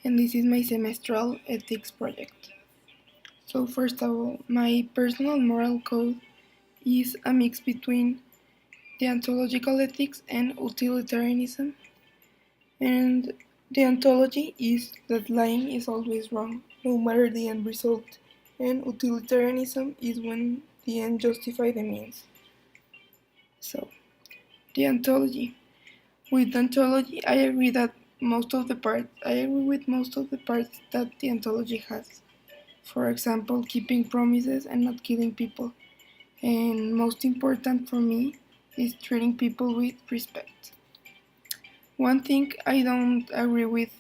and this is my semestral ethics project. So first of all, my personal moral code is a mix between deontological ethics and utilitarianism. And deontology is that lying is always wrong, no matter the end result. And utilitarianism is when the end justifies the means. So, deontology. With deontology, I agree with most of the parts that deontology has. For example, keeping promises and not killing people. And most important for me is treating people with respect. One thing I don't agree with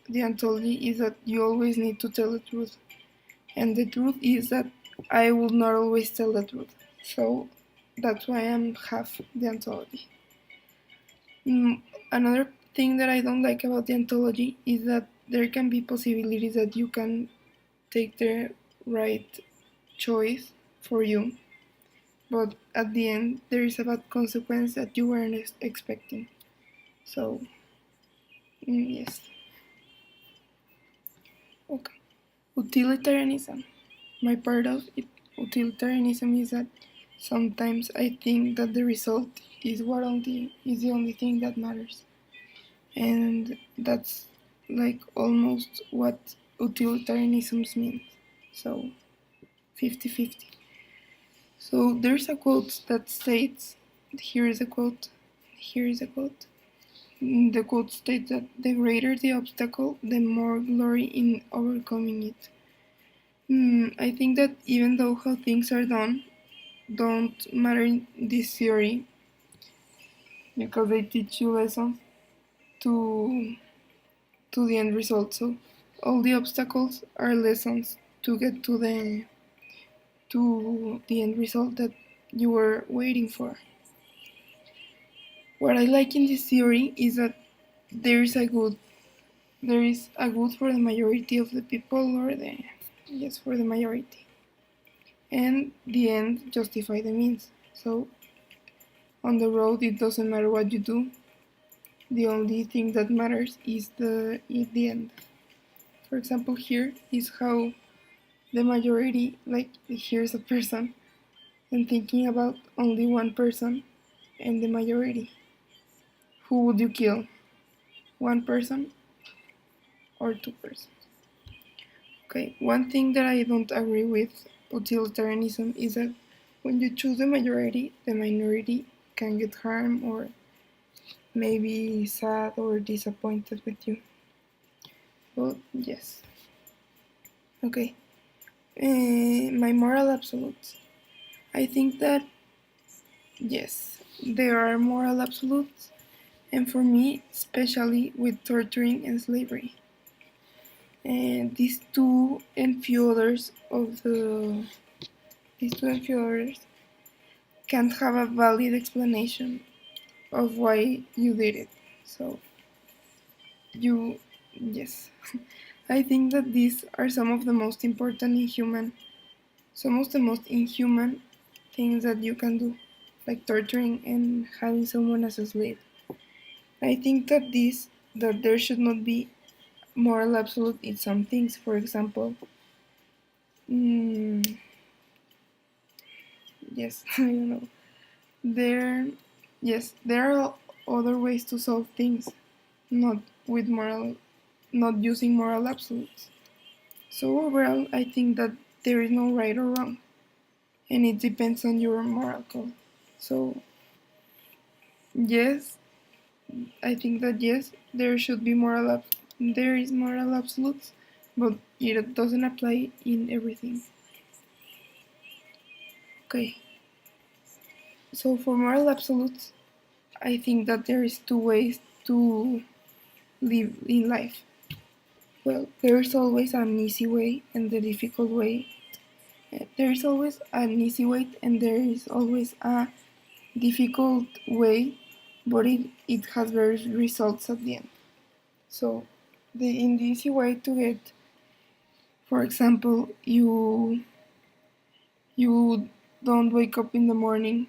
deontology is that you always need to tell the truth. And the truth is that I will not always tell the truth. So that's why I'm half deontology. Mm, Another thing that I don't like about deontology is that there can be possibilities that you can take the right choice for you, but at the end there is a bad consequence that you weren't expecting. So, yes. Okay. Utilitarianism. My part of utilitarianism is that sometimes I think that the result is the only thing that matters. And that's like almost what utilitarianism means. So 50-50. So there's a quote that states, here is a quote, here is a quote. The quote states that the greater the obstacle, the more glory in overcoming it. I think that even though how things are done don't matter in this theory because they teach you lessons to the end result. So all the obstacles are lessons to get to the end result that you were waiting for. What I like in this theory is that there is a good for the majority of the people or the yes for the majority. And the end justify the means. So on the road it doesn't matter what you do. The only thing that matters is the end. For example, here is how the majority, like here's a person and thinking about only one person and the majority. Who would you kill? One person or two persons? Okay, one thing that I don't agree with utilitarianism is that when you choose the majority, the minority can get harmed or maybe sad or disappointed with you. Well, yes. Okay. My moral absolutes. I think that yes, there are moral absolutes, and for me, especially with torturing and slavery. And these two and few others can't have a valid explanation of why you did it. So you, yes, I think that these are some of the most inhuman things that you can do, like torturing and having someone as a slave. I think that there should not be moral absolute in some things. For example, mm, yes, I don't know. There, yes, there are other ways to solve things, not with moral, not using moral absolutes. So overall, I think that there is no right or wrong, and it depends on your moral code. So yes, I think that yes, there is moral absolutes, but it doesn't apply in everything. Okay, so for moral absolutes, I think that there is two ways to live in life. Well, there is always an easy way and the difficult way. There is always an easy way and there is always a difficult way, but it has better results at the end. So, in the easy way to get, for example, you don't wake up in the morning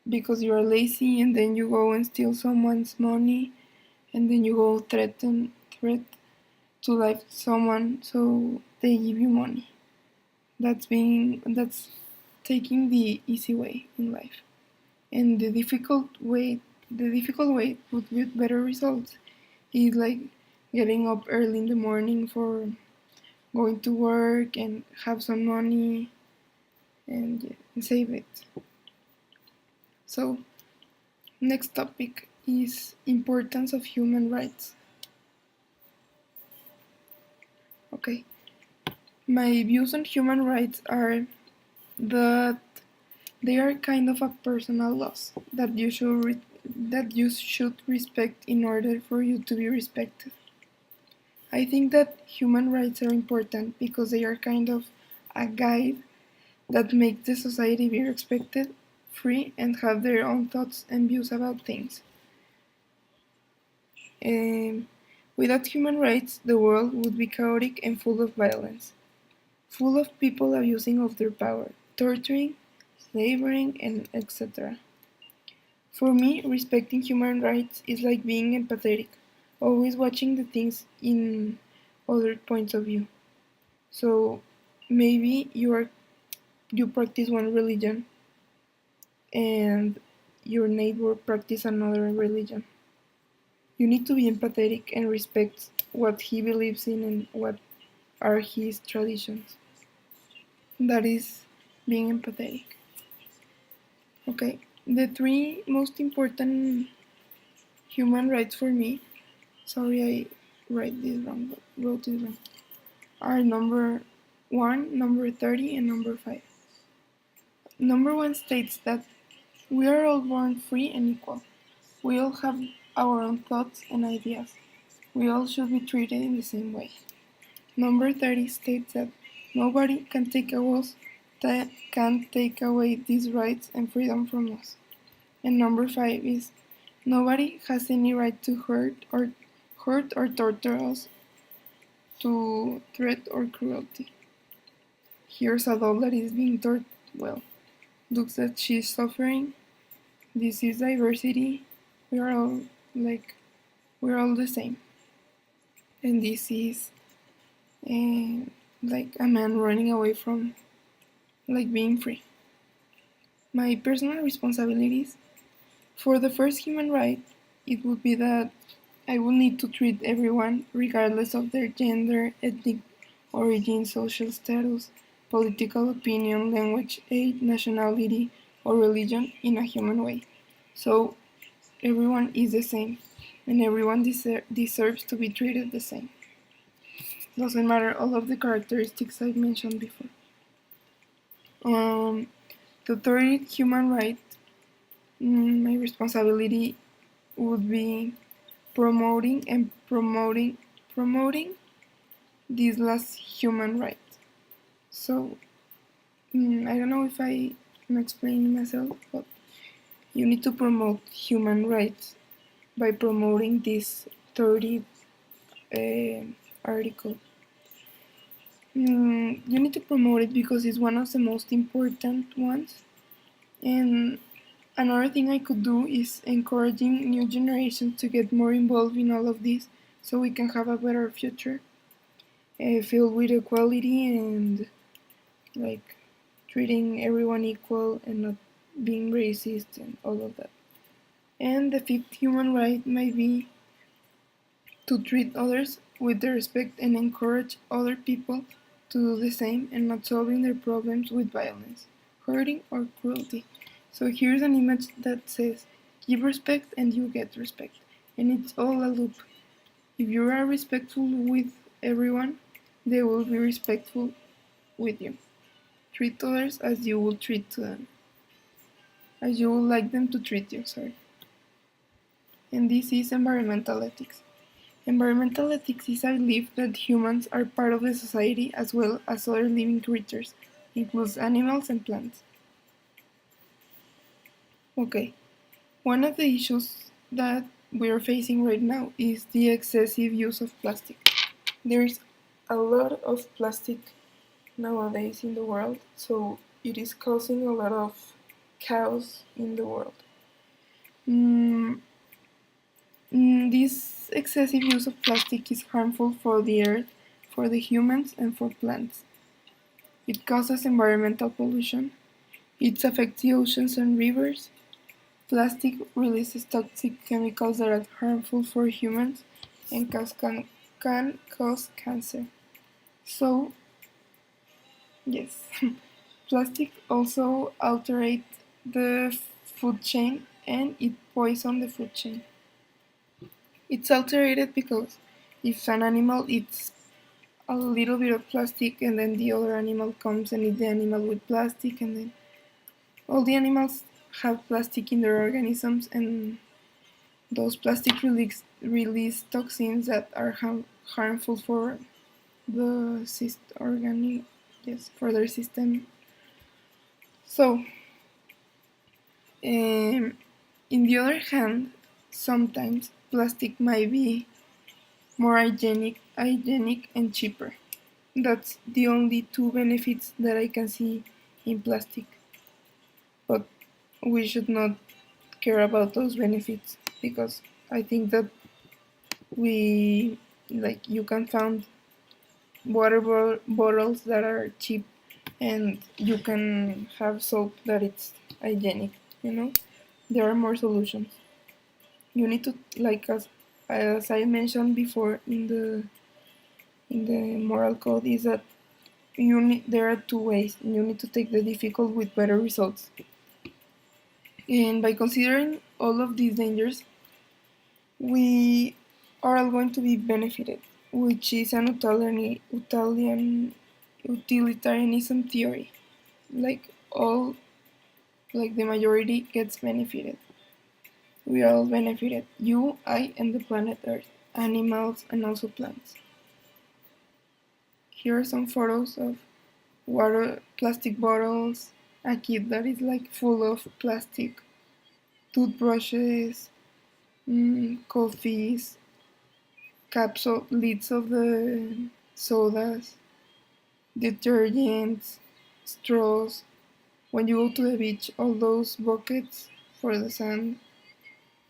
because you are lazy and then you go and steal someone's money and then you go threat to life someone so they give you money. That's taking the easy way in life. And the difficult way would get better results is like getting up early in the morning for going to work and have some money and, yeah, and save it. So next topic is importance of human rights. Okay, my views on human rights are that they are kind of a personal laws that you should respect in order for you to be respected. I think that human rights are important because they are kind of a guide that makes the society be respected, free, and have their own thoughts and views about things. Um, Without human rights, the world would be chaotic and full of violence, full of people abusing of their power, torturing, slavering, and etc. For me, respecting human rights is like being empathetic, always watching the things in other points of view. So maybe you practice one religion and your neighbor practice another religion. You need to be empathetic and respect what he believes in and what are his traditions. That is being empathetic. Okay, the three most important human rights for me, sorry I wrote this wrong, are number 1, number 30, and number 5. Number 1 states that we are all born free and equal. We all have our own thoughts and ideas. We all should be treated in the same way. Number 30 states that nobody can take away these rights and freedom from us. And number 5 is nobody has any right to hurt or torture us to threat or cruelty. Here's a doll that is being tortured. Well, looks that she's suffering. This is diversity. We are all like we're all the same. And this is uh, like a man running away from like being free. My personal responsibilities for the first human right, it would be that I will need to treat everyone, regardless of their gender, ethnic origin, social status, political opinion, language, age, nationality, or religion, in a human way. So everyone is the same, and everyone deserves to be treated the same. Doesn't matter all of the characteristics I mentioned before. Um, the third human right, my responsibility would be promoting this last human right. So I don't know if I'm explaining myself, but you need to promote human rights by promoting this 30 uh, article. You need to promote it because it's one of the most important ones. And another thing I could do is encouraging new generations to get more involved in all of this so we can have a better future filled with equality and like treating everyone equal and not being racist and all of that. And the fifth human right might be to treat others with the respect and encourage other people to do the same and not solving their problems with violence, hurting, or cruelty. So here's an image that says, give respect and you get respect. And it's all a loop. If you are respectful with everyone, they will be respectful with you. Treat others as you would treat them. As you would like them to treat you, sorry. And this is environmental ethics. Environmental ethics is a belief that humans are part of the society as well as other living creatures, includes animals and plants. Okay, one of the issues that we are facing right now is the excessive use of plastic. There is a lot of plastic nowadays in the world, so it is causing a lot of chaos in the world. Mm, This excessive use of plastic is harmful for the earth, for the humans, and for plants. It causes environmental pollution. It affects the oceans and rivers. Plastic releases toxic chemicals that are harmful for humans and can cause cancer. So, yes, plastic also alterates the food chain and it poisons the food chain. It's alterated because if an animal eats a little bit of plastic and then the other animal comes and eats the animal with plastic and then all the animals have plastic in their organisms and those plastic release toxins that are harmful for the organic, yes, for their system. So, in the other hand, sometimes plastic might be more hygienic and cheaper. That's the only two benefits that I can see in plastic. But we should not care about those benefits because I think that we like you can find bottles that are cheap and you can have soap that it's hygienic, you know. There are more solutions. You need to like as I mentioned before in the moral code is that there are two ways. You need to take the difficult with better results. And by considering all of these dangers, we are all going to be benefited, which is an utilitarianism theory. Like all, like the majority gets benefited. We are all benefited. You, I, and the planet Earth, animals, and also plants. Here are some photos of water, plastic bottles, a kid that is like full of plastic, toothbrushes, coffees, lids of the sodas, detergents, straws. When you go to the beach, all those buckets for the sand.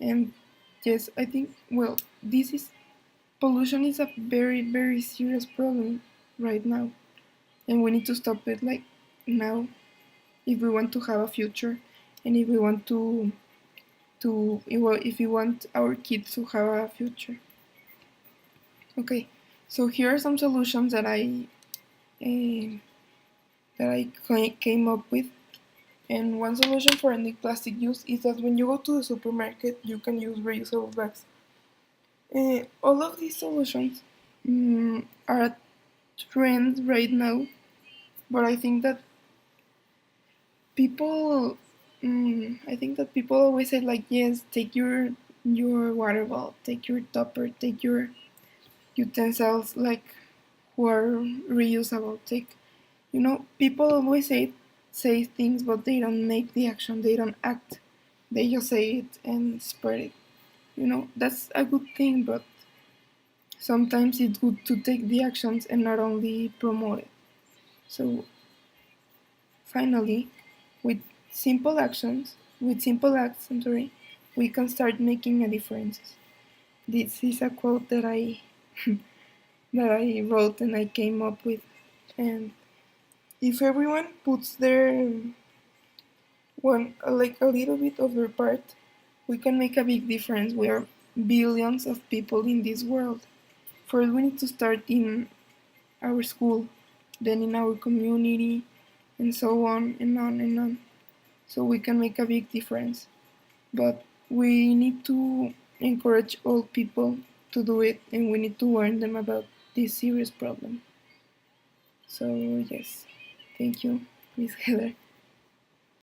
And yes, I think, well, this is pollution is a very, very serious problem right now. And we need to stop it like now if we want to have a future and if we want if we want our kids to have a future. Okay, so here are some solutions uh, came up with. And one solution for ending plastic use is that when you go to the supermarket, you can use reusable bags. All of these solutions are a trend right now, but I think that people always say like, yes, take your water bottle, take your topper, take your utensils like who are reusable. People always say things, but they don't make the action. They don't act. They just say it and spread it. That's a good thing, but sometimes it's good to take the actions and not only promote it. So finally, with with simple acts, we can start making a difference. This is a quote that I that I wrote and I came up with, and if everyone puts their one like a little bit of their part, we can make a big difference. We are billions of people in this world. First, we need to start in our school, then in our community, and so on and on and on. So we can make a big difference. But we need to encourage all people to do it, and we need to warn them about this serious problem. So, yes, thank you, Miss Heather.